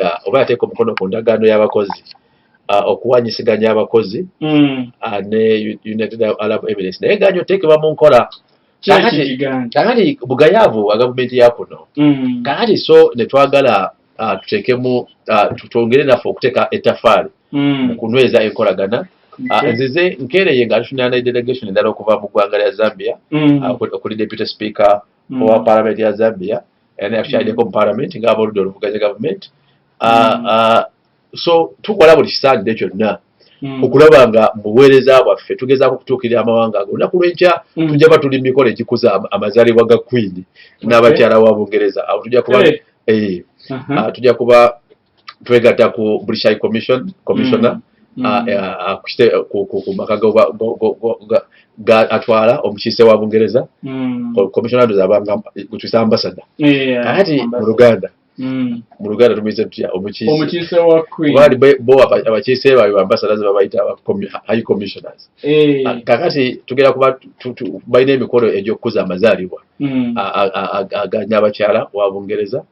nga oba yateeka omukono ku ndagaano y'abakozi okuwanyisiganya abakozi ne United Arab Emirates naye ganyo teekebwa mu nkola kakati bugayaavu bwa gavumenti ya kuno kakati so ne twagala tuteekemu twongere naffe okuteeka ettafaali mu kunyweza enkolagana nzize nkeereye nga tufunira delegation endala okuva mu ggwanga lya Zambia okuli deputy speaker owa parliament ya Zambia and actually mu parliament ng'aboludde oluvuganya gavumenti so tukola buli kisaanidde kyonna okulaba nga mu buweereza bwaffe tugezaako okutuukirira amawanga ago olunaku lw'enkya tujja ba tuli mikono egikuza amazaalibwa ga Queen n'abakyala wa Bungereza awo tujja kuba twegatta ku British High Commissioner ku maka atwala omukiise wa Bungereza commissioner ndozabanga gutwisa ambassador kati mu Luganda tumize tutya omukiise wa Queen bo abakiise bayo ambassadors babayita high commissioners kakati tugera kuba bayina emikolo egy'okukuza amazaalibwa aganya abakyala wa Bungereza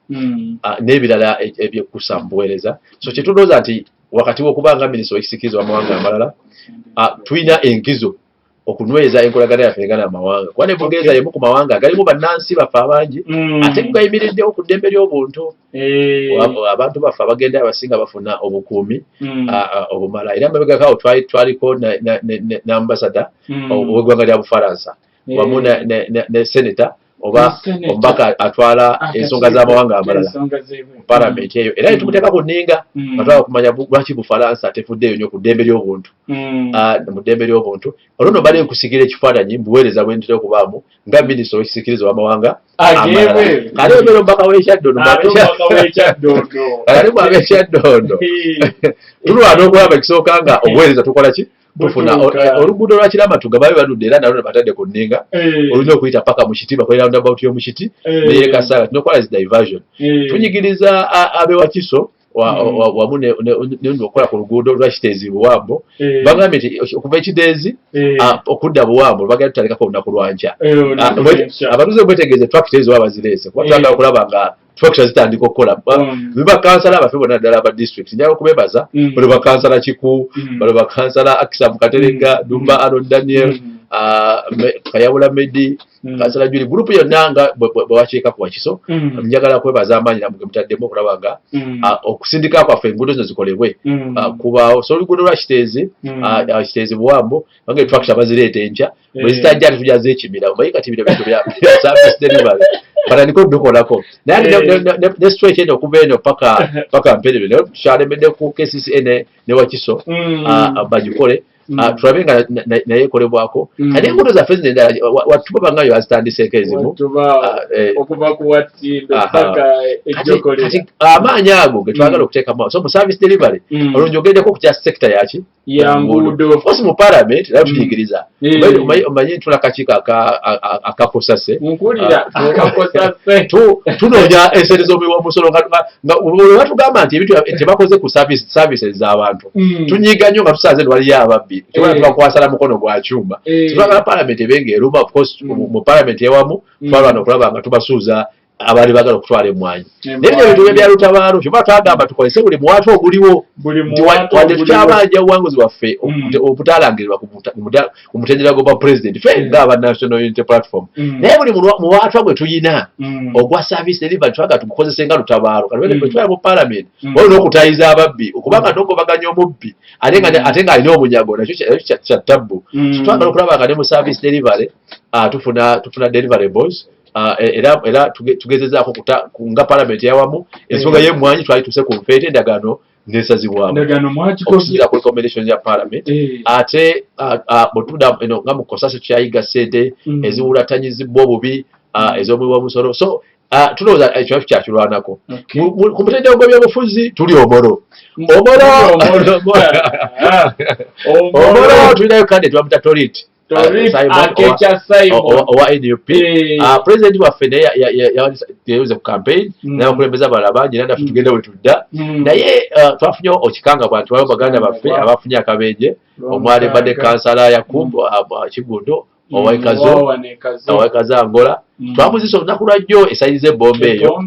n'ebirala ebyekusa mu buweereza so kyetulowooza nti wakati w'okubanga minisita w'ekisiikirize w'amawanga amalala tulina enkizo okunyweza enkolagana yaffe nga n'amawanga kuba ne Bungereza yemu ku mawanga galimu bannansi baffe abangi ate gayimiriddewo ku ddembe ly'obuntu abantu baffe abagenda abasinga bafuna obukuumi obumala era mabegakaawo twaliko n'ambasada ow'eggwanga lya Bufalansa wamu ne seneta oba omubaka atwala ensonga z'amawanga amalala mu palamenti eyo era netumuteeka ku nninga atwala kumanya lwaki Bufalansa tefuddeeyo nnyo ku ddembe ly'obuntu mu ddembe ly'obuntu olwo bali nkusigira ekifaananyi mbuweereza bwe ntera okubaamu nga minisita w'ekisiikirize w'amawanga amalala kale obeera omubaka w'ekyaddondo ali mu ab'ekyaddondo tulwana okulaba ekisooka nga obuweereza tukola ki tufuna oluguudo lwa Kiramatuga babe baludde era nalwo batadde ku nninga olina okuyita paka mu kiti bakolera roundabout y'omu kiti naye kasaaga tunokola zi diversion tunyigiriza ab'ewakiso wamu n'okukola ku luguudo lwa Kiteezi Buwambo bagambye nti okuva ekideezi okudda Buwambo bagenda tutandikako olunaku lwankya abatuuze mwetegeeze tractor ezo bazireese kuba twagala okulaba nga tractor zitandika okukola bakansala abaffe bonna ddala aba district njala okubebaza bali bakansala Kiku bali bakansala Akisa Mukaterenga Dumba Aron Daniel Kayabula Medi kansala Juli group yonna nga bwakiika ku Wakiso njagala kwebaza amaanyi namwe mutaddemu okulaba nga okusindika kwaffe enguudo zino zikolebwe kubaawo so oluguudo lwa Kiteezi Buwambo bange tractor bazireeta enkya bwe zitajja tujaza ekibira omanyi kati ebiro bintu bya service delivery patandika dukolako ne stretch eno okuva eno paka Mperere naye tukyalemedde ku KCCA ne Wakiso bagikole tulabe nga naye ekolebwako ate enguudo zaffe zino endala watuba bangayo azitandiseeko ezimu okuva ku Watimbe paka ejjokolera amaanyi ago ge twagala okuteekamu so mu service delivery olwo njogeddeko ku kya sector yaki ya nguudo osi mu parliament nayo tunyigiriza omanyi tula kakiiko akakosase nkulira akakosase tunoonya ensente z'omuwoomusolo nga batugamba nti ebintu tebakoze ku services z'abantu tunyiga nnyo nga tusanze waliyo ababbi tubala tubakwasala mukono gwa kyuma twagala parliament ebenga eruma of course mu parliament ewamu twalwana okulaba nga tubasuuza abaali bagala okutwala emmwanyi nebyo bintu bya lutabaalo kyoba twagamba tukozese buli muwaatu oguliwo wadde tukyabanja obuwanguzi bwaffe obutaalangirirwa ku mutendera gwa pulezidenti ffe ngaaba National Unity Platform naye buli muwaatu gwe tuyina ogwa service delivery twagala tugukozese nga lutabaalo kati bwe twala mu parliament olina okutayiza ababbi okubanga n'okubaganya omubbi ate ng'alina omunyago nakyo kya ttabbu twagala okulaba nga ne mu service delivery tufuna deliverables era tugezezaako nga parliament yawamu ensonga y'emmwanyi twali tuse ku nfeete endagaano nesazibwamu okusinziira ku recommendation ya parliament ate bwetuda nga mu kosase tukyayiga ssente eziwulatanyizibwa obubi ez'omubiw'omusolo so tulowooza ekyo kyakirwanako ku mutendera gw'ebyobufuzi tuli omolo tulinayo kandi twamuta tolit owa NUP pulezidenti waffe naye yayoze ku campaign n'abakulembeze abalala bangi era naffe tugenda bwe tudda naye twafunye okikanga bwanti waliwo baganda baffe abafunye akabenje omwali badde kansala Yakubu Kigundo owaikazo Angola twamuzisa olunaku lwajjo esayize ebbomba eyo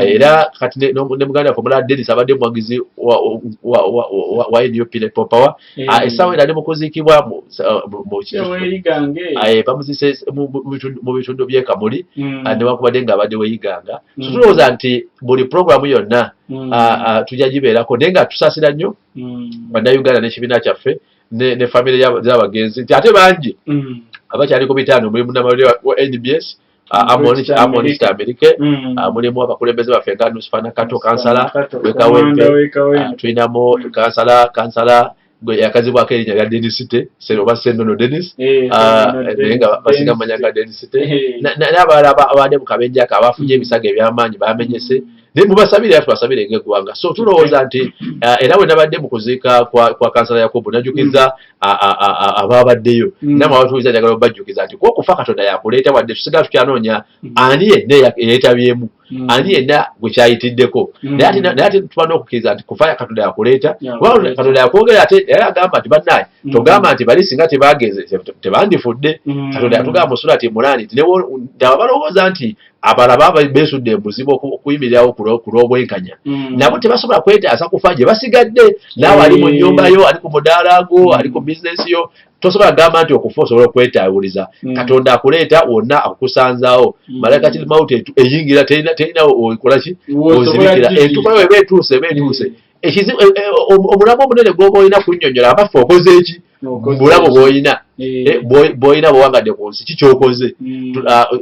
era kati ne muganda waffe omulala Dennis abadde muwagizi wa NUP ne Power essaawa era ne mukuziikibwa bamuzise mu bitundu by'e Kamuli newankubadde ng'abadde weeyiganga tulowooza nti buli puroguramu yonna tujja gibeerako naye nga tusaasira nnyo bannayuganda n'ekibiina kyaffe ne famire z'abagenzi nti ate bangi abakyali ku bitaano mulimu namawulire wa NBS amonista Amerike mulimu abakulembeze baffe nga Nusfana Kato kansala wekawempe tulinamu kansala yakazibwako erinnya lya Dennis oba Senono Dennis naye nga basinga mumanya nga Dennis n'abalala abadde mu kabenje ako abafunye ebisago eby'amaanyi bamenyese naye mubasabire era tubasabire ng'eggwanga so tulowooza nti era bwe nabadde mu kuziika kwa kansala Yakobo najjukiza abaabaddeyo namwe abatuuliza njagala obajjukiza nti okufa Katonda yakuleeta wadde tusigala tukyanoonya ani yenna eyeetabyemu ani yenna gwe kyayitiddeko naye ate tuba n'okukkiriza nti kufa Katonda yakuleeta Katonda yakwogera ate era agamba nti bannaye togamba nti bali singa tebagenze tebandifudde Katonda yatugamba mu Surati Imurani nti aba balowooza nti abalaba beesudde ebuzibu okuyimirirawo ku lw'obwenkanya nabo tebasobola kwetaasa kufa gye basigadde naawe ali mu nnyumba yo ali ku mudaala gwo ali ku bizinesi yo tosobola kugamba nti okufa osobola okwetaawuliza Katonda akuleeta wonna akukusanzaawo malaika kiri mawuti eyingira terina okolaki ozibikira entuuka yo eba etuuse omulamu omunene gw'oba olina kunnyonnyola abaffe okoze eki bulamu bw'olina bwewangadde ku nsi kikyokoze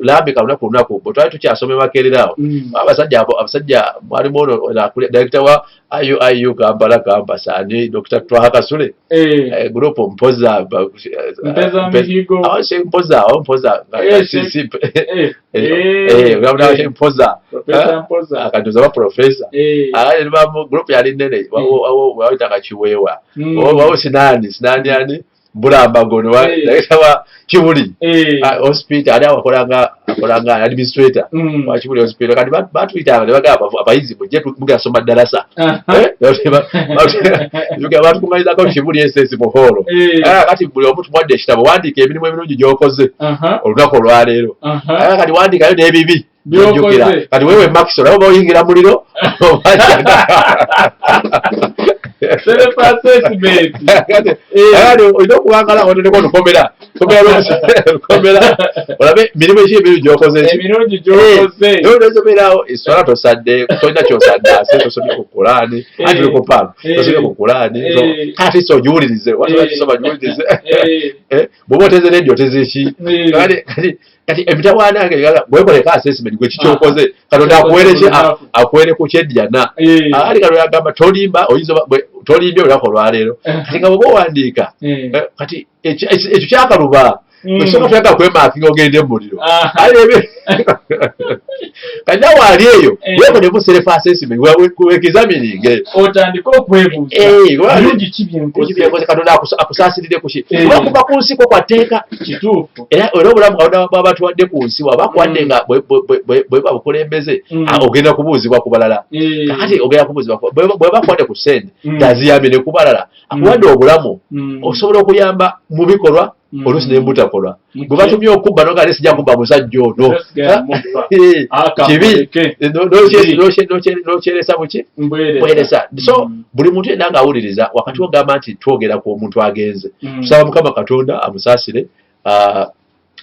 lambika lunaku bwe twali tukyasoma Makerere abasajja mwalimu ono director wa IU Kampala campus ani Dr. Twaha Kasule group Mpoza akantuza ba professor group yali nene wawitanga Kiweewa wawo sinani ani Bulamba gono wa Kibuli hospital ali akolanga administrator wa Kibuli hospital kati batuyitanga ne bagamba abayizi mujje mugasoma darasa batukumaliza ko Kibuli SS muholo kati buli omuntu mwadde ekitabo wandiika emirimu emirungi gy'okoze olunaku olwaleero kati wandikayo n'ebibi byojjukira kati wewe Max olaba oyingira muliro olina okuwangala woneko olukomera olabe mirimu ekyebiru gyokozeolezobeerawo eswala tosadde tolina kyosadde ase tosomye ku Kurani anti oli ku paaka tosomye ku Kurani kati so ogiwulirize wasobola kisoma giwulirize bw'oba oteze n'eddi oteze ki kati emitawaana bwekoleka assessment gwe kikyokoze Katonda akuwere ku kyeddiyana ali Katonda agamba tolimba tolimbye olunaku olwaleero kati nga bw'oba owandiika kati ekyo kyakaluba osooka tuyagala kwemaakinga ogende mu muliro kati nawe ali eyo weekolemu self assessment weekizamininge otandika okwebuuza Katonda akusaasirire kuki kuba ku nsi kwo kwatteeka kituufu era obulamu bwaba batuwadde ku nsi bwaba akuwadde nga bweba bukulembeze ogenda kubuuzibwa ku balala kati ogenda kubuuzibwa bweba akuwadde ku ssente taziyambye ne ku balala akuwadde obulamu osobola okuyamba mu bikolwa oluusi n'embutakolwa bwe batumye okubba nogaali sijja kubba musajja ono kibi n'okyeresa buki bweresa so buli muntu yenna ng'awuliriza wakati ogamba nti twogera ku omuntu agenze tusaba Mukama Katonda amusaasire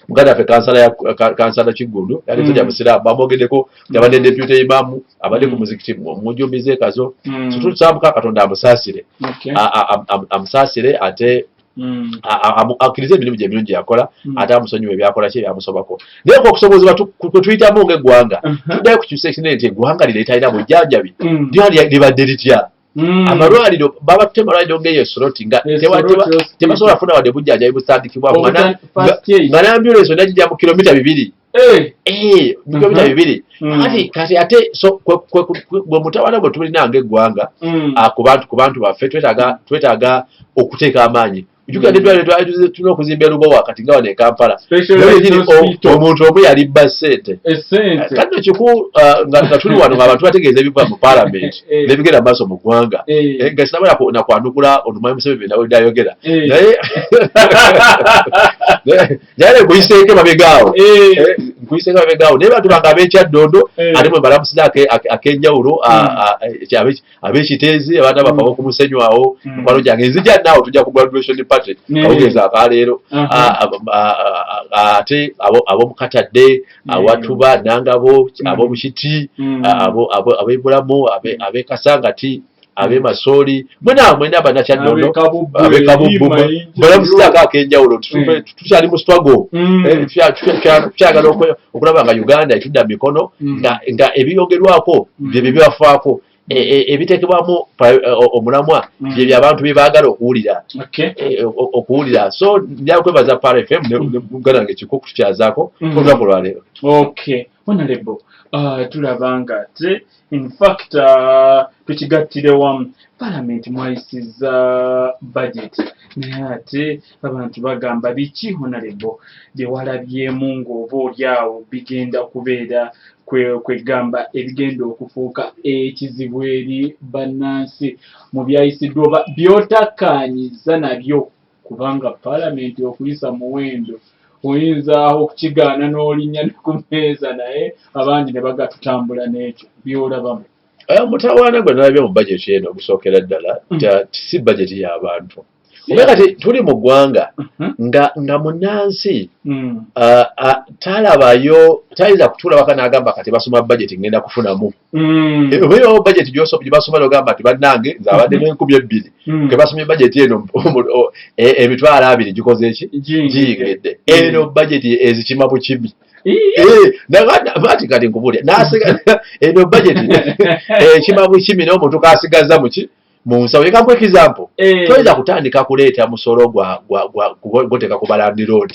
muganda waffe kansala Kiggundu yali musajja musiraamu bamwogeddeko yabadde deputy imaamu abadde ku muzikiti mujumbize ekazo tusaba Mukama Katonda amusaasire ate akkiriza emirimu gye mirungi yakola ate amusonyiwa ebyakola ki ebyamusobako naye okusobozebwa kutuyitamu ng'eggwanga tuddayo kukyusa ekinene nti eggwanga lireetalina bujjanjabi libadde litya amalwaliro baba tutema amalwaliro ng'eyo Soroti nga tebasobola kufuna wadde bujjanjabi butandikibwamu nga n'ambulensi onna gijja mu kilomita 2 kilomita 2 kati ate bwe mutawaana bwe tulina ng'eggwanga ku bantu baffe twetaaga okuteeka amaanyi ujjukira n'eddwaliro tulina okuzimba erubowa kati nga wano e Kampala omuntu omu yalibba ssente kati kiku nga tuli wano ng'abantu bategeeza ebiva mu Parliament n'ebigenda maaso mu ggwanga nga sinabala nakwanukula Olumanyi Museveni nawulidde ayogera naye Yale kuiseke mabegao. Kuiseke mabegao. Neba tubanga Kyadondo ate mwe balamusiza akenjawulo abekitezi abana bapako ku musenyu awo kwalo jange nzija nawo tujja ku graduation party kawugeza akaleero ate abo mukatadde awatuba nangabo abo mushiti abebulamu abe kasangati abe masoli mwena bana Kyadondo abe kabubu balamusiza akenjawulo tukyali mu struggle kyagala okulaba nga Uganda etudda mikono nga ebyogerwako bye bibafaako ebitekebwamu omulamwa bye by'abantu byebaagala okuwulira so ndyakwebaza Par FM n'Uganda ng'ekikuku tukyazaako olunaku lwaleero. Okay, honorable tulaba nga te in fact tukigattire wamu Parliament mwayisiza budget naye ate abantu bagamba biki honorable bye walabyemu ng'oba olyawo bigenda kubeera kwegamba ebigenda okufuuka ekizibu eri bannansi mu byayisiddwa oba byotakkaanyiza nabyo kubanga Parliament okuyisa muwendo oyinza okukigaana n'olinnya ne ku mmeeza naye abandi ne bagatutambula n'ekyo byolabamu. Mutawaana gwe nalabye mu budget eno okusookera ddala si budget y'abantu. Oba kati tuli mu ggwanga nga munnansi talabayo tayinza kutuula waka n'agamba kati basoma budget ngenda kufunamu. Obayo budget gye basoma n'ogamba nti bannange nze abadde n'2,000 ke basomye budget eno emitwalo 2 gikoze eki giyingidde. Eno budget ezikima bukimi. Bati kati nkubulya nasiga eno budget ekima bukimi n'omuntu kasigaza muki munsawo yekampu example toyinza kutandika kuleeta musolo gwoteka ku balandi road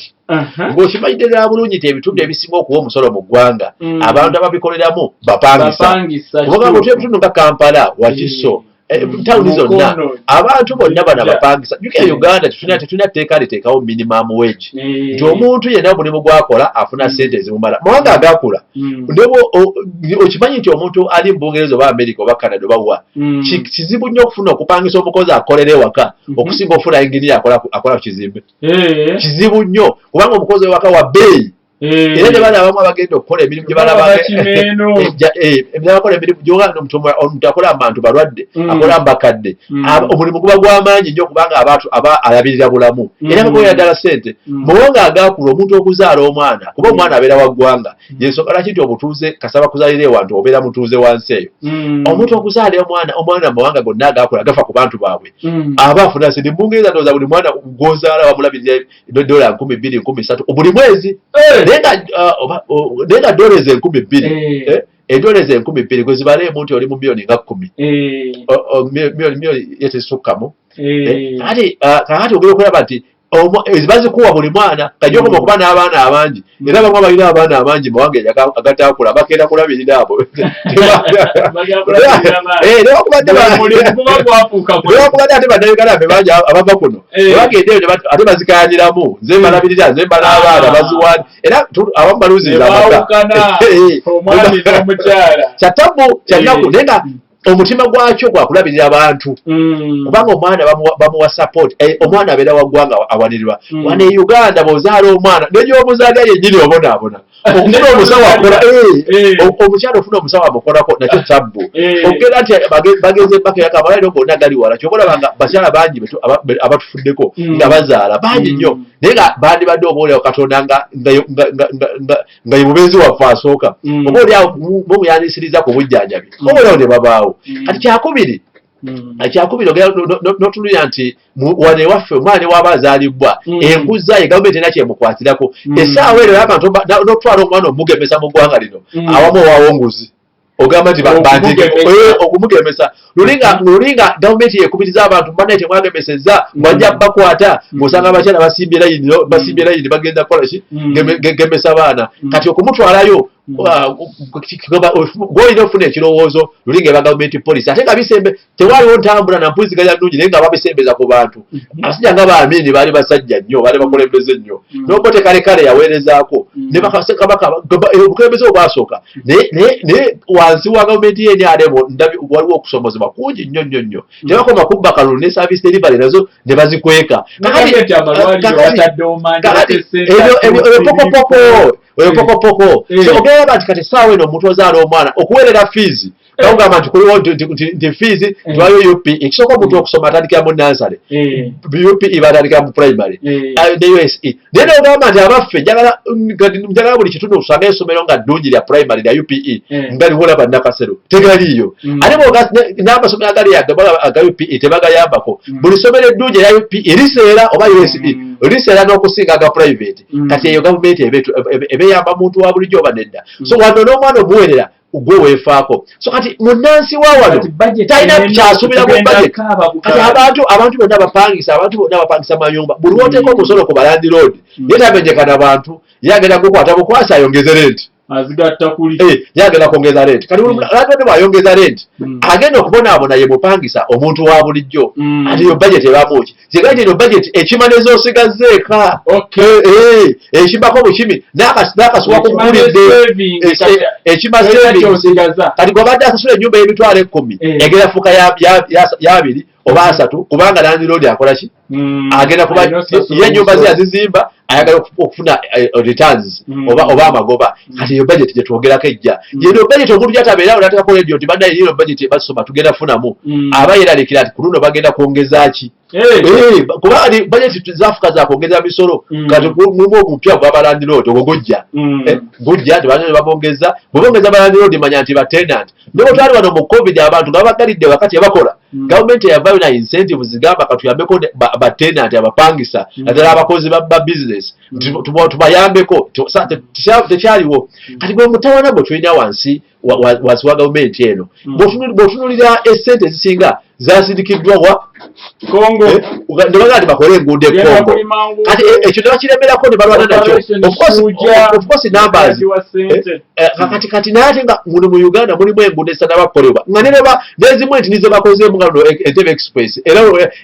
ng'okimanyidde ddala bulungi nti ebitundu ebisinga okuwa omusolo mu ggwanga abantu ababikoleramu bapangisa kubanga ebitundu nga Kampala Wakiso tawuni zonna abantu bonna bana bapangisa juke Uganda tetulina tteeka liteekawo minimum wage nti omuntu yenna omulimu gwakola afuna ssente ezimumala mawanga agakula okimanyi nti omuntu ali mu Bungereza oba America oba Canada oba wa kizibu nnyo okufuna okupangisa omukozi akolera ewaka okusinga ofuna enginiya akola ku kizimbe kizibu nnyo kubanga omukozi ewaka wa bbeeyi era ne bana abamu abagenda okukola emirimu gye balabakola emirimu gyogana omuntu akola abantu balwadde akola mbakadde omulimu guba gw'amaanyi nnyo kubanga abantu aba alabirira bulamu era bagoya ddala ssente mawanga agakula omuntu okuzaala omwana kuba omwana abeera wa ggwanga yensonga laki nti obutuuze kasaba kuzaalira ewantu obeera mutuuze wansi eyo omuntu okuzaala omwana mu mawanga gonna agakula gafa ku bantu baabwe aba afuna ssente Bungereza ndowooza buli mwana gw'ozaala bamulabirira $2,000 $3,000 buli mwezi nenga dollars 2,000 dollars 2,000 gwe zibale emuntu oli mu milioni nga 10 milioni yetesukkamu ate kakati ogera okulaba nti bazikuwa buli mwana kajokoma okuba n'abaana abangi era bamwe balina abaana abangi mawanga agatakula bagenda kulabirira abo newakubadde ate bannayuganda be bangi abava kuno bagenda eyo ate bazikayanyiramu nze mbalabirira nze mba n'abaana baziwani era abamu baluziza kyatabu kyannaku nenga omutima gwakyo gwakulabirira abantu kubanga omwana bamuwa support omwana abeera wa ggwanga awanirirwa wane Uganda bw'ozaala omwana n'egyomuzaala yennyini obonaabona okufuna omusawo akola omukyala ofuna omusawo amukolako nakyo tabbu okugenda nti bagenze paka yakamaliro gonna gali wala kyobolaba nga bakyala bangi abatufuddeko nga bazaala bangi nnyo naye nga bandibadde oba oliawo Katonda nga ye mubeezi waffe asooka oba oliawo mumuyandisiriza ku bujjanjabi oba oliawo ne babaawo kati kyakubiri n'otunulira nti wane waffe omwana waba azaalibwa enkuza ye gavumenti era kyemukwatirako essaawa eryo abantu n'otwala omwana omugemesa mu ggwanga lino awamu owawonguzi ogamba nti okumugemesa lulinga gavumenti yekubiriza abantu banaye temwagemesezza wajja bakwata ng'osanga abakyala basimbye layini bagenda kukola ki gemesa baana kati okumutwalayo gwolina ofuna ekirowoozo lulinga eba gavumenti poliisi ate nga bisembe tewaliwo ntambula na mpuliziganya nnungi naye nga babisembeza ku bantu abasajja nga baamini baali basajja nnyo baali bakulembeze nnyo n'obote kale yaweerezaako ne bakabaka obukulembeze obwasooka naye wansi wa gavumenti y'enyalemo waliwo okusomozebwa kungi nnyo tebakoma kubba kalulu ne service delivery nazo ne bazikweka pokopoko ogamba nti kati saawa eno omuntu ozaala omwana okuweerera fees kagamba nti kuliwo nti fees twayo UP ekisooka omuntu okusoma atandikira mu nansale UP batandikira mu primary ne USE naye ogamba nti abaffe njagala buli kitundu okusanga essomero nga ddungi lya primary lya UPE nga liwola bannakasero tegaliiyo ate n'amasomero agali aga UPE tebagayambako buli ssomero eddungi erya UPE liseera oba USE liseera n'okusinga aga private kati eyo gavumenti ebeyamba muntu wa bulijjo oba nedda so wano n'omwana omuweerera gwe weefaako so kati munnansi wa wano talina kyasuubira mu budget kati abantu bonna bapangisa mayumba buli lwoteeka omusolo ku balandiroodi ye tamenyeka na bantu yagenda gukwata bukwasi ayongeze renti yagenda kwongeza renti kati landlord bw'ayongeza renti agenda okubonaabona ye mupangisa omuntu wa bulijjo ati yo budget ebamuki kigati eno budget ekimaneza osigazeeka ekimbako bukimi n'akasuwa kugulidde ekima savings kati gwabadde asasula ennyumba y'emitwalo 10 egenda fuuka y'abiri oba 3 kubanga landlord akola ki agenda kuba ye ennyumba ze yazizimba ayagala okufuna returns oba amagoba kati iyo budget gye twogerako ejja yeno budget omuntu gyatabeerawo n'ateekako radio nti bannaye yino budget basoma tugenda funamu aba yeralekera ati ku luno bagenda kwongeza ki kuba budget zaafuka za kwongeza misolo kati mulimu omupya gw'abalandiroodi ogwo gujja tebane babongeza bwebongeza balandiroodi manya nti batenant nobutwali wano mu covid abantu nga bagalidde wakati yabakola gavumenti yavayo na incentives zigamba katuyambeko batenant abapangisa naddala abakozi ba business tubayambeko tekyaliwo kati gwe mutawana bwe tulina wansi wa gavumenti eno bw'otunulira essente ezisinga zasindikiddwa wa Congo ndobaga ati bakole enguudo e Congo kati ekyo tebakiremerako ne balwana nakyo of course numbers kati naye nga muno mu Uganda mulimu enguudo ezitanabakolebwa nga nereba nezimu enti nize bakozeemu nga luno Entebbe Express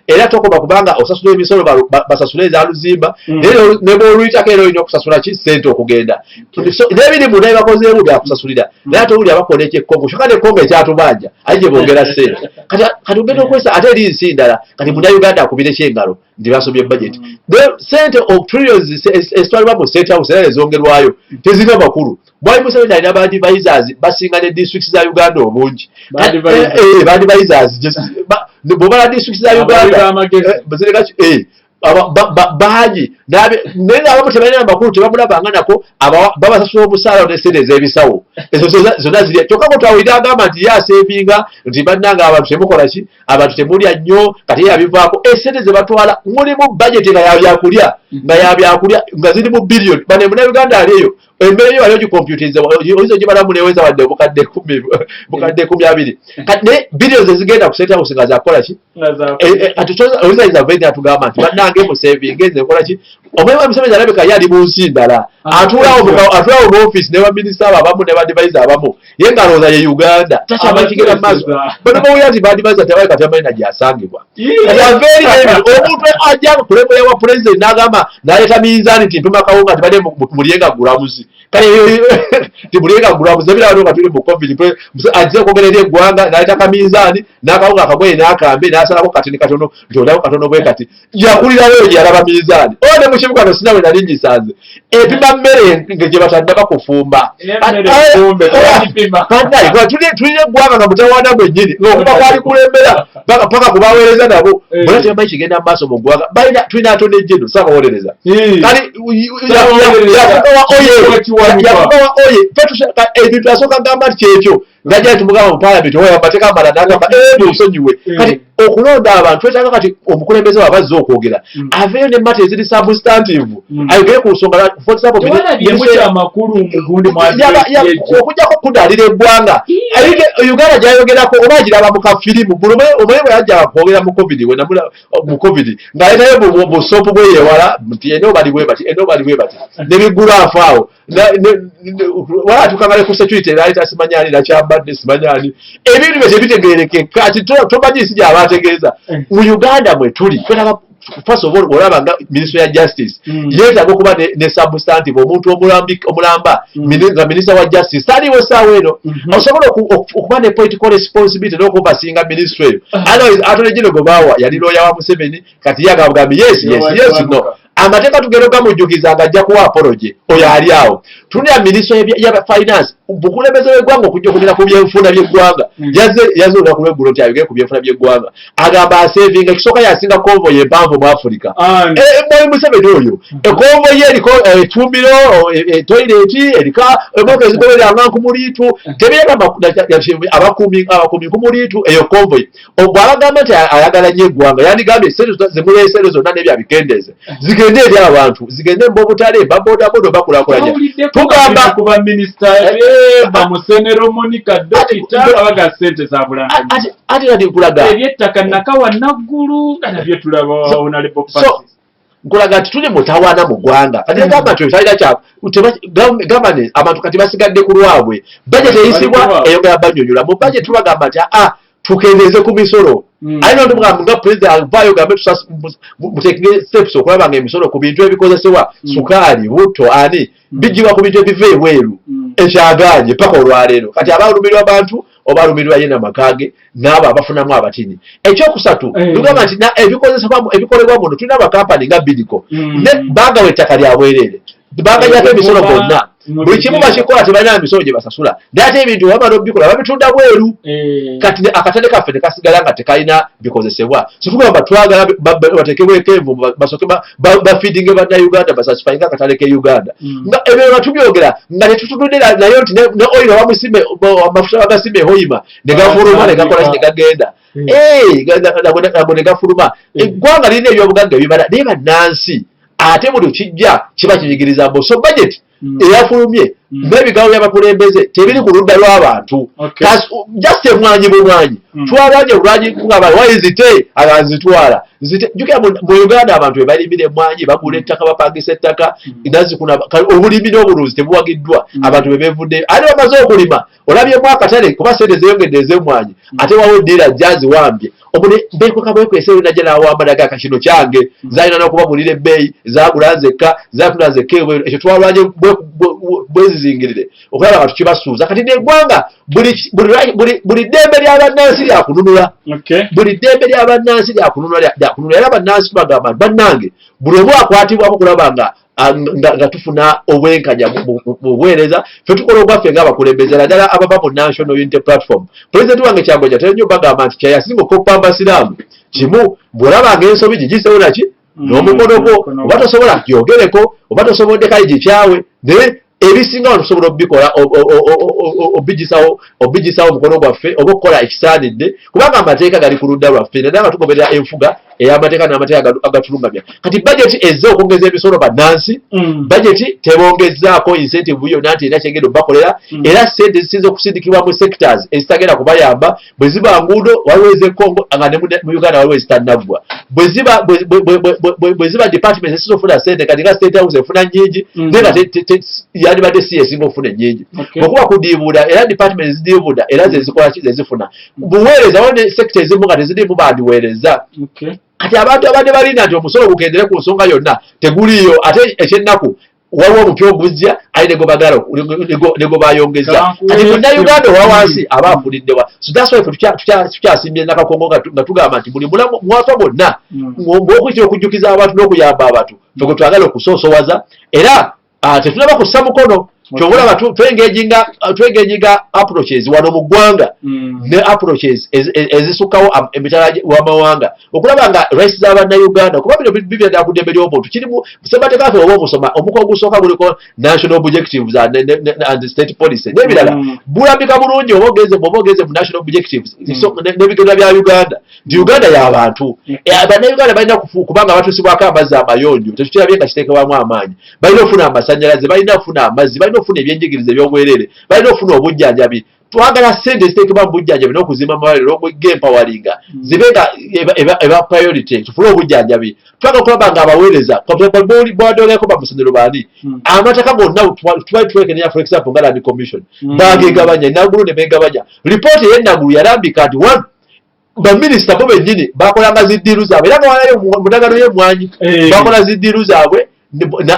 era tokoba kubanga osasula emisolo basasula ezaluzimba ne bw'oluyitako era olina okusasula ki ssente okugenda n'ebirimu naye bakozeemu byakusasulira naye ate owuli abakola ekyekongo kyokka ne Congo ekyatubanja aye gye boogera ssente kati ogenda okwesa ate eri nsi ndala kati munnayuganda akubira ekyengalo nti basomye budget sente trillions ezitwalibwa mu state house era ezongerwayo tezina makulu Mwai Museveni alina badvisors basinga ne districts za Uganda obungi badvisors bobala districts za Uganda baji naye abamu tebalina amakulu tebamulabanga nako babasasula obusaala n'essente ez'ebisawo ezo zonna ziri kyokka kutawulira agamba nti ye asevinga nti bannanga abantu temukola ki abantu temulya nnyo kati yabivaako essente ze batwala mulimu budget nga yabyakulya nga ziri mu billion bane munnayuganda aliyo emmere yo waliyo gikompyutinze oyinza gibalamu neweza wadde obukadde 12 kati ne billions ezigenda ku state house nga zakola ki oyinza veni atugamba nti bannange mu saving nze nkola ki omwema Museveni alabika ye ali mu nsi ndala atulawo mu office ne baminisita abamu ne badvisor abamu ye nga alowooza ye Uganda takyamanyi kigenda mu maaso bano bawulira nti badvisor tebaali kati amanyi na gyasangibwa omuntu ajja kulembera wa pulezidenti n'agamba n'aleeta minzaani nti mpima kawunga nti badde mulyenga gulamuzi kale timuliega gulamuzi ebira wano nga tuli mu covid ajja okwogerera eggwanga n'aleeta kaminzaani n'akawunga akamweye n'akambe n'asalako katini katono nti olawo katono bwe kati yakulirawo gye yalaba minzaani ne mu kibuga sinawe nali ngisanze epima mmere gye batandaba kufumba tulina eggwanga nga mutawaana gwennyini ng'okuba kwali kulembera paka kubaweereza nabo bona tebamanyi kigenda mu maaso mu ggwanga tulina atona ejjeno saabawolereza kale yafukawa oye ebintu asooka gamba nti kyekyo ngajja tumugamba mu parliament oyo amateeka amala n'agamba osonyiwe kati okulonda abantu twetaaga kati omukulembeze wabazze okwogera aveeyo ne mata eziri substantive ayogere ku nsonga for example okujjako kudaalira eggwanga Uganda gyayogerako oba agiraba mu kafirimu omwe bwe yajja kwogera mu covid ng'aletayo busopu bweyewala nti eno bali bwe bati ne biggulaafu awo walatukangale ku security eraleta simanyani nakyambadde simanyani ebintu bye tebitegeerekeka kati tomanyi isi gy'abategeeza mu Uganda mwe tuli first of all olaba nga ministry ya justice yeetaaga okuba ne substantive omuntu omulamba nga minister wa justice taliwo saawa eno osobola okuba ne political responsibility n'okubasinga ministry otherwise Attorney General Gobawa yali lawyer wa Museveni kati ye agambye yes no amateeka tugenda ogamujjukiza ng'ajja kuwa apology oyo ali awo tulina ministry ya finance bukulembeze bw'eggwanga okujja okugenda ku byenfuna by'eggwanga yazze olunaku lw'eggulo nti ayogere ku byenfuna by'eggwanga agamba asevinga ekisooka yasinga konvoyi empanvu mu Africa Museveni oyo ekonvoyi eriko etumbiro etoileti erika emotoka ezigoberera nkumuliitu tebyeagamba abakuumi nkumuliitu eyo konvoyi bw'abagamba nti ayagala nnyo eggwanga yandigambye zemuleesero zonna n'ebyabikendeze zigende eri abantu zigende mbobutale babodaboda bakulaakulanya tugamba kuba minisita bamusenero Monica Dokita abaga sente za bulanga ati kati nkulaga ebyettaka nakawa naggulu nga nabyo tulaba honorable Francis nkulaga nti tuli mutawaana mu ggwanga kati gamba nti talina kya governance abantu kati basigadde ku lwabwe budget eyisibwa eyongera banyonyola mu budget tubagamba nti tukendeze ku misolo alina ndimugamba nga president avaayo gambe mutekinge steps okulaba nga emisolo ku bintu ebikozesebwa sukaali butto ani bijjibwa ku bintu ebiva ebweru ekyagaanye paka olwaleero kati abalumirwa abantu oba alumirwa ye namakage n'abo abafunamu abatini ekyokusatu tugamba nti ebikolebwa muno tulina abakampani nga Bidco ne baagawa ettaka lya bwereere baganyako emisolo gonna buli kimu bakikola tebalina misolo gye basasula naye ate ebintu wamala obikola babitunda bweru kati akatale kaffe ne kasigala nga tekalina bikozesebwa situgamba twagala batekebweko envu basooke bafeedinge bannayuganda basasifayinga akatale ke Uganda nga ebyo batubyogera nga tetutunudde nayo nti ne oil wamusime amafuta bagasime hoima ne gafuluma ne gakola ne gagenda nago ne gafuluma eggwanga lirina ebyobugagga ebibala naye bannansi ate buli kijja kiba kinyigiriza mbo so budget eyafulumye n'ebigambo by'abakulembeze tebiri ku ludda lw'abantu just emwanyi bumwanyi twalanye bulwanyi ngaba wayizite aganzitwala jukira mu Uganda abantu bebalimira emwanyi bagula ettaka bapangisa ettaka nazikuna obulimi n'obulunzi tebuwagiddwa abantu bebevudde ate bamaze okulima olabyemu akatale kuba sente zeyongedde ez'emwanyi ate wawo dira jazi wambye bekwekabwekwesa ebinajja n'awambalaga akakino kyange zalina n'okuba mulira ebbeeyi zagula nzekka zatula nzekka ebweru ekyo twalwanye bwezizingirire okulaba nga tukibasuuza kati neggwanga buli ddembe ly'abannansi lyakununula buli ddembe ly'abannansi lyakununula era bannansi tubagamba bannange buli omu akwatibwako kulaba nga tufuna obwenkanya mu buweereza ffe tukola obwaffe ng'abakulembeze naddala abava mu National Unity Platform pulezidenti wange Kyagwanja terenyo bagamba nti kyeyasinga okukoppa Mbasiraamu kimu bw'olabanga ensobi gigisewo naki n'omukono gwo oba tosobola gyogereko oba tosobodde kale gikyawe naye ebisinga wano tusobola obikola obigisawo omukono gwaffe oba okukola ekisaanidde kubanga amateeka gali ku ludda lwaffe naddala nga tugoberera enfuga ey'amateeka n'amateeka agatulungamya kati budget ezze okwongeza emisolo bannansi budget tebongezzaako incentive yonna nti erina kyengenda obakolera era sente zisinza okusindikibwa mu sectors ezitagenda kubayamba bwe ziba nguudo waliwo ez'ekongo nga ne mu Uganda waliwo ezitanaggwa bwe ziba department ezisinza okufuna sente kati nga state house efuna nnyingi naye nga yandibadde si esinga okufuna ennyingi okuba kudiibuuda era department ezidiibuuda era zezikola ki zezifuna buweereza waliwo ne sector ezimu nga teziriimu bandiweereza kati abantu abadde balina nti omusolo gugendere ku nsonga yonna teguliyo ate ekyennaku waliwo omupya ogujja ali nego bayongeza kati munnayuganda owa wansi aba afuliddewa so that's why tukyasimbye nakakongo nga tugamba nti buli mwaka bonna ng'okuyitira okujjukiza abantu n'okuyamba abantu ffe gwe twagala okusoosowaza era tetunaba kussa mukono kyobula twengenyinga approaches wano mu ggwanga ne approaches ezisukkawo emitala w'amawanga okulaba nga rights z'abannayuganda kuba bino bibirana ku ddembe ly'obuntu kirimu ssemateeka afe oba omusoma omuko ogusooka guliko national objectives and state policy n'ebirala bulambika bulungi oba ogeze mu national objectives n'ebigendera bya uganda nti uganda y'abantu bannayuganda balina kubanga batuusibwako amazzi amayonjo tekitulabye nga kiteekebwamu amaanyi balina okufuna amasannyalaze balina okufuna amazzi balina okufuna ebyenjigiriza eby'obwereere balina okufuna obujjanjabi twagala ssente eziteekebwa mu bujjanjabi n'okuzimba amalwaliro n'okugempawalinga zibe nga eba priority tufune obujjanjabi twagala okulaba nga abaweereza bwadoleko bamusomero baani amataka gonna tubali twekenera for example nga land commission bagegabanya nagulu ne begabanya lipooti ey'ennagulu yalambika nti baminisita bo bennyini bakolanga ziddiiru zaabwe era bawalayo mudagano y'emmwanyi bakola ziddiiru zaabwe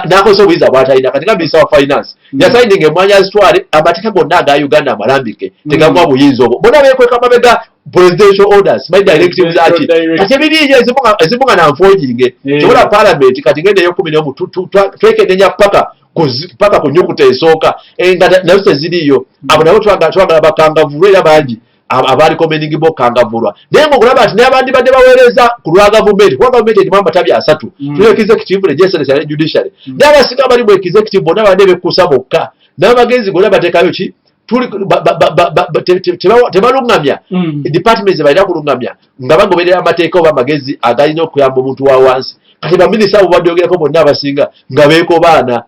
nakozesa obuyinza bwatalina kati nga minisita wa finance yasayinga emmwanyi azitwale amateeka gonna aga uganda amalambike tegamuwa buyinza obwo bonna beekweka mabega presidential orders my directives ati kati ebiriiyo ezimu nga nanfoojinge tebula parliament kati ngende eyo11 twekenenya paka ku nnyukuta esooka nga nazo teziriiyo abo nabo twagala bakangavulwa era bangi abaliko meningi bokangavulwa naye ng'okulaba nti n'abandi badde baweereza ku lwa gavumenti kuba gavumenti erimu amatabi 3 tulina executive legislature ne judiciary n'abasinga bali mu executive bonna badde bekkusa bokka n'abagenzi gonna bateekayo ki tebalungamya departments zebalina kulungamya nga bagoberera amateeka oba amagezi agalina okuyamba omuntu wa wansi kati baminisita abo badyogerako bonna abasinga nga beekobaana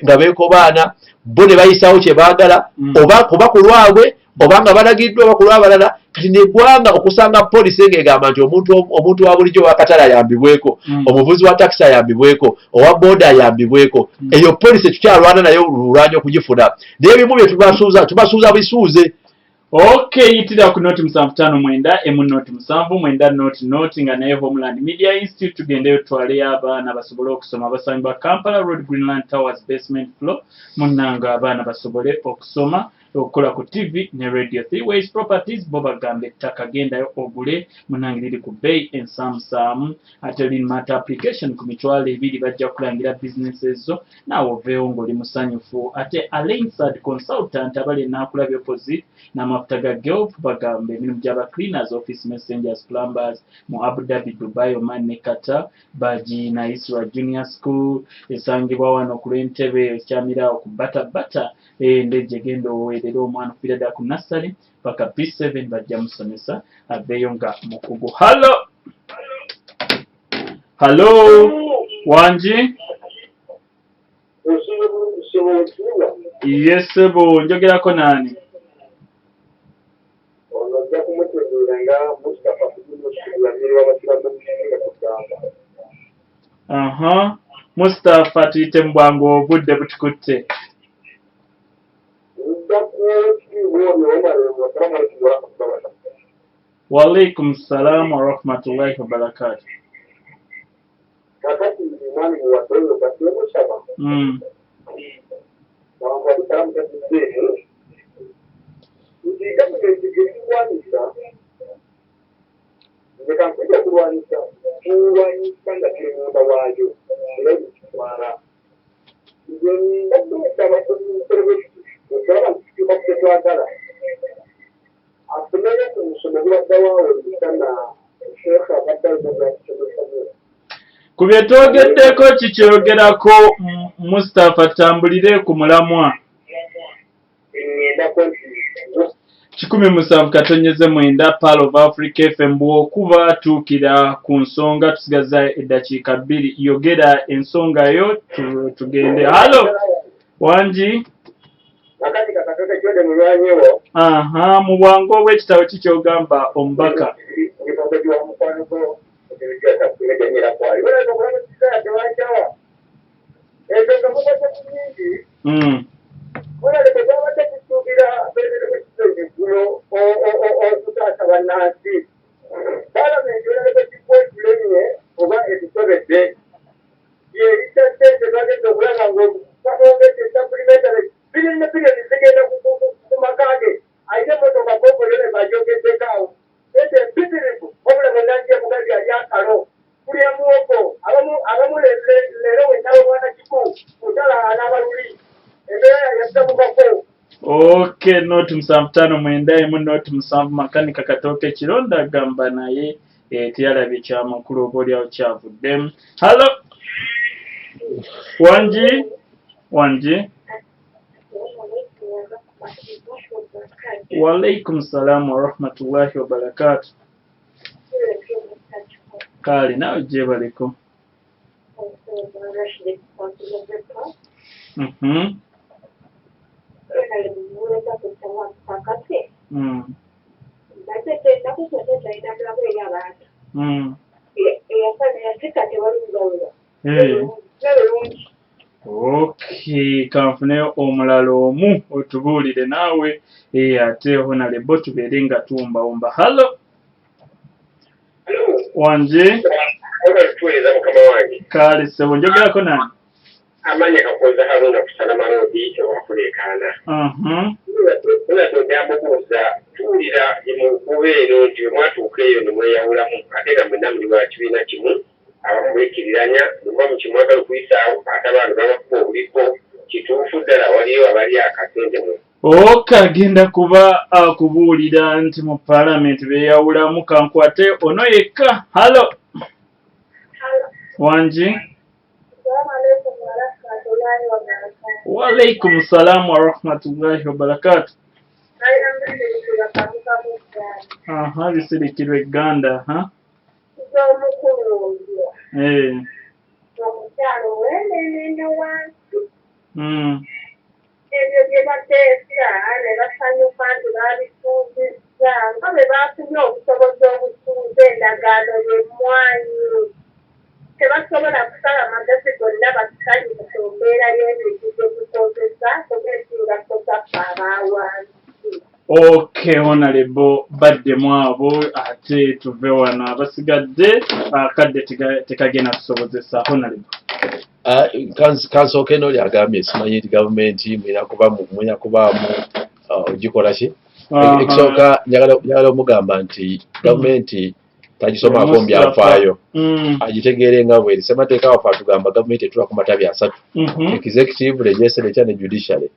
nga beekobaana bo ne bayisawo kye baagala oba kuba ku lwabwe obanga balagiddwa bakulwa abalala kati neggwanga okusanga poliisi ng'egamba nti omuntu wa bulijjo wakatale ayambibweko omuvuzi wa takisi ayambibweko owa booda ayambibweko eyo poliisi tukyalwana nayo lulwanya okugifuna naye ebimu bye tubasuuza bisuuze Okay, yitira ku noti 759 emu noti 7 noti nga naye Homeland Media Institute tugendeyo twale abaana basobole okusoma abasambi ba Kampala Road Greenland Towers basement floor munanga abaana basobole okusoma okukola ku TV ne radio 3 ways properties boba gambe takagendayo ogule munanga liri ku bay ensamsam atelin mata application ku mitwalo 2 bajja kulangira businesses zo nawo veyo ngoli musanyufu ate Alainsad consultant abale nakulabye opposite n'amafuta ga Gulf bagambe emirimu gy'aba cleaners office messengers plumbers mu Abu Dhabi Dubai Oman ne Qatar baji na Isra Junior School esangibwa wano ku Lwentebe kyamirawo ku bata ndeje gendo weerero omwana ofirada ku nursery paka P7 bajja musomesa abeyo nga mukugu. Hello wanji yes bo njogerako nani Mustafa tuyite mu bwangu obudde butukutte. Wa alaikum salam wa rahmatullahi wa barakatuh. Kubye twogeddeko kikyogerako Mustafa tambulire ku mulamwa 17 Pearl of Africa FM bw'okuba tuukira ku nsonga tusigaza eddakiika 2 yogera ensonga yo tugende. Halo wanji mu bwangu obw'ekitabo kikyogamba omubaka Okay, noti 759 noti 7 makanika Katooke Kironda agamba naye teyalabye kyamakulu oba olyawo kyavuddemu. Hello Wanji Walaikum salam wa rahmatullahi wa barakatuh. Kale nawe gyebaliko. Okay, kanfune omulala omu otubuulire naawe ate honorable tubeere nga tuwumbawumba. Hello Wanje kale sebo njogerako nani amanya kakoza haruna kusana marodi wakulekana tunatondamubuuza tuwulira mukubeero nti mwatuuka eyo nemweyawulamu ate nga mwenna muli wa kibiina kimu abamu beekiriranya muba mukimwagala okuyisaawo ate abantu babakuba obuliko kituufu ddala waliyo abali akasente mu agenda kuba akubuulira nti mu paalamenti beeyawulamu kankwate ono yekka. Halo Wanji Walaikum salam wa rahmatullahi wa barakatuh. Bisirikirwe Uganda ebyo bye bateesa ne basanyuka nti babituuzizza nga bwe bafunye obusobozi obutuuze endagaano y'emmwanyi tebasobola kusala magezi gonna basanyuka ku mbeera y'ebintu bye tukozesa kubeesinga kozaffe abaawansi. Okay, honorable baddemu abo ate tuve wano abasigadde akadde tekagenda kusobozesa. Honorable kansooke n'oli agambye simanyi nti gavumenti mwina kubaamu ogikola ki ekisooka njagala omugamba nti gavumenti tagisomaako mu byafaayo agitegeere nga bweri. Ssemateeka waffe atugamba gavumenti etula ku matabi 3 executive, legislature ne judiciary.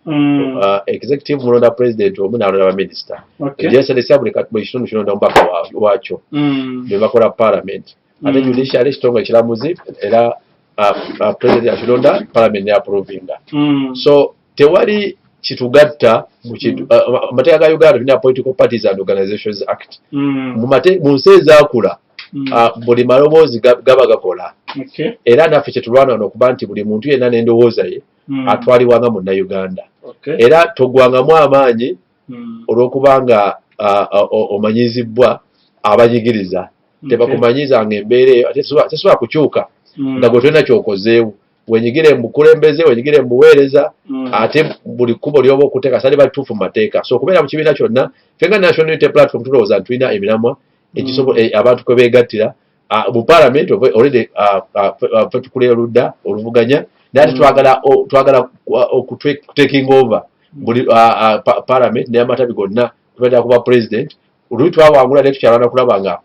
Executive mulonda president omu n'alonda baminisita, legislature buli kitundu kilonda omubaka waakyo ne bakola parliament, ate judiciary kitongole kiramuzi era president akilonda parliament ne approvinga. So tewali kitugatta amateeka ga Uganda tulina Political Parties and Organizations Act. Mu nsi ezaakula buli maloboozi gaba gakola era naffe kyetulwana wano okuba nti buli muntu yenna n'endowooza ye atwalibwanga munnayuganda era toggwangamu amaanyi olw'okubanga omanyizibwa abanyigiriza. Tebakumanyizanga embeera eyo tesobola kukyuka nga gwe tolina kyokozeewo. Wenyigire mu bukulembeze, wenyigire mu buweereza, ate buli kkubo lyoba okuteeka sali batuufu mu mateeka. So okubeera mu kibiina kyonna fenga National Unity Platform tulowooza nti tulina emiramwa abantu kwe beegattira mu parliament already fe tukulira oludda oluvuganya naye twagala okuteking over buli parliament n'amatabi gonna tubeera kuba president oluli twawangula naye tukyalwana kulaba nga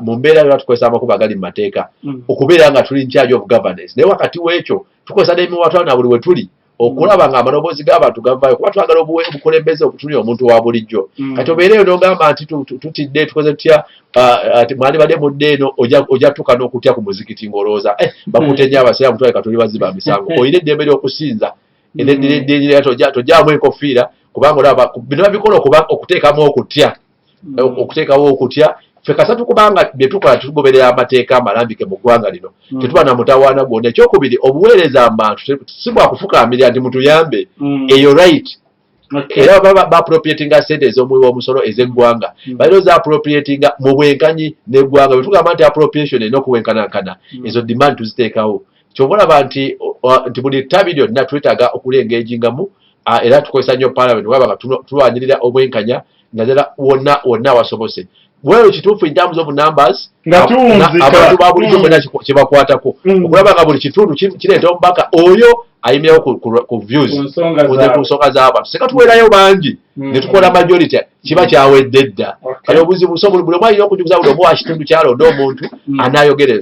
mu mbeera yona tukozesa amakubo agali mu mateeka okubeera nga tuli in charge of governance. Naye wakati w'ekyo tukozesa n'emiwatwa na buli we tuli okulaba nga amaloboozi g'abantu gavaayo kuba twagala obukulembeze obutuli omuntu wa bulijjo. Kati obeereyo n'ogamba nti tutidde tukoze tutya mwali badde mudde eno ojja tuka n'okutya ku muzikiti ng'olowooza bakutte nnyo abasiraamu twaleka tuli baziba misango. Oyina eddembe ly'okusinza tojjaamu enkofiira kubanga olaba bino babikola okuteekamu okuteekawo okutya. Ffe kasatu kubanga bye tukola tugoberera amateeka amalambike mu ggwanga lino tetuba na mutawaana gwonna. Ekyokubiri obuweereza abantu si bwa kufukaamirira nti mutuyambe eyo right. Era ba appropriatinga ssente ez'omuwi w'omusolo ez'eggwanga balina za appropriatinga mu bwenkanyi n'eggwanga. Bwe tugamba nti appropriation erina okuwenkanankana ezo demand tuziteekawo. Kyova olaba nti buli ttabi lyonna twetaaga okulengeejingamu era tukozesa nnyo parliament waba tulwanirira obwenkanya naddala wonna awasobose. Bwero kituufu in terms of numbers abantu ba bulijjo bonna kye bakwatako okulaba nga buli kitundu kireeta omubaka oyo ayimirawo ku views ku nsonga z'abantu seka tuwerayo bangi ne tukola majority kiba kyawedde dda kale obuzibu so buli omu alina okujuguza buli omu wa kitundu kyalonda omuntu anayogera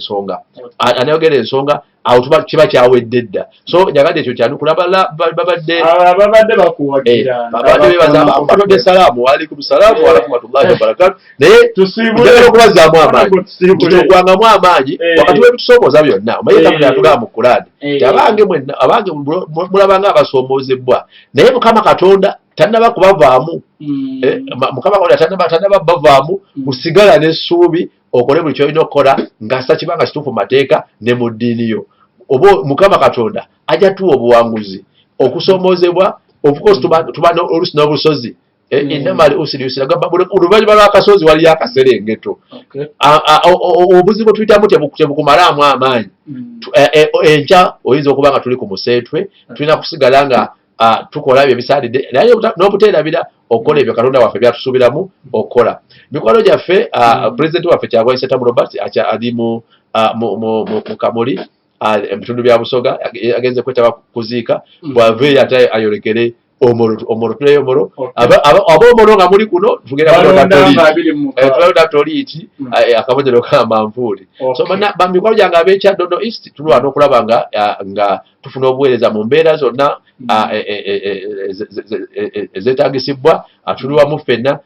ensonga awo kiba kyawedde dda so njagadde ekyo kyanukula babadde bebaza salaamu waalaikum salaamu warahmatullahi wabarakatu naye njagala okubazaamu amaanyi tutokwangamu amaanyi wakati webitusomooza byonna omanyi katonda yatugamba mu Kurani abange mulabanga abasomoozebwa naye Mukama Katonda tannaba kubavaamu Mukama Katonda tannaba bavaamu musigala n'essuubi okole buli kyolina okukola ng'assa kibanga kituufu mu mateeka ne mu ddiini yo oba Mukama Katonda ajja tuwa obuwanguzi okusomoozebwa of course tuba oluusi n'obusozi enamali usiri oluvannyuma lw'akasozi waliyo akaserengeto obuzibu tuyitamu tebukumalaamu amaanyi enkya oyinza okuba nga tuli ku museetwe tulina kusigala nga tukola ebyo ebisaanidde naye n'obuteerabira okukola ebyo Katonda waffe byatusuubiramu okukola mikwano gyaffe pulezidenti waffe Kyagulanyi Ssentamu Robert ali mu Kamuli ebitundu bya Busoga agenze kwetaba kuziika bw'aveeyo ate ayolekere omoro tuleyo omoro ab'omoro nga muli kuno tugenda tulonda toliiti akabonero ka manvuuli so bamikwano gyange ab'Ekyadondo East tulwana okulaba nga tufuna obuweereza mu mbeera zonna ezeetagisibwa tuli wamu ffenna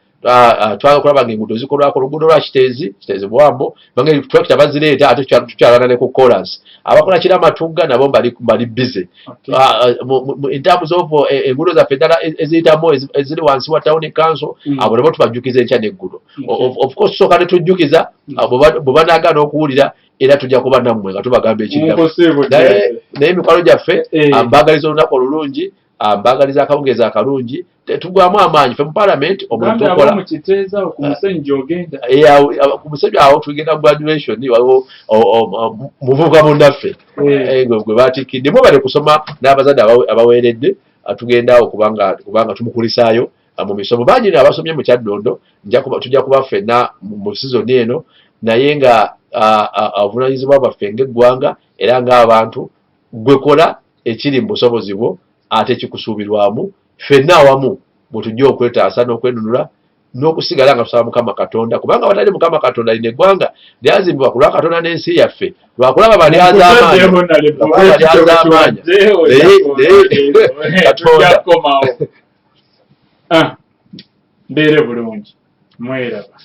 twagala okulaba nga enguudo zikolwako oluguudo lwa Kiteezi Bwambo bange tractor bazireeta ate tukyalana ne ku chorus abakola Kiramatuga nabo bali busy in terms of enguudo zaffe ddala eziyitamu eziri wansi wa town council abo nabo tubajjukiza enkya n'eggulo of course tusooka ne tujjukiza bwe banaagaana okuwulira era tujja kuba nammwe nga tubagamba ekiddamu naye emikwano gyaffe mbaagaliza olunaku olulungi mbagaliza akawungeezi akalungi tugwamu amaanyi ffe mu parliament omuntu okola ku musenyu awo tugenda graduation muvubuka munnaffe gwe batikidde mwebale kusoma n'abazadde abaweeredde tugendaawo kubanga tumukulisaayo mu misomo bangi abasomye mu Kyadondo tujja kuba ffenna mu sizoni eno naye nga avunaanyizibwa baffe ng'eggwanga era ng'abantu gwekola ekiri mu busobozi bwo ate kikusuubirwamu ffenna awamu bwetujja okwetaasa n'okwenunula n'okusigala nga tusaba Mukama Katonda kubanga batali Mukama Katonda lino eggwanga lyazimbibwa ku lwa Katonda n'ensi yaffe lwakulaba balyaza amaanyi Katonda mbeere bulungi mweraba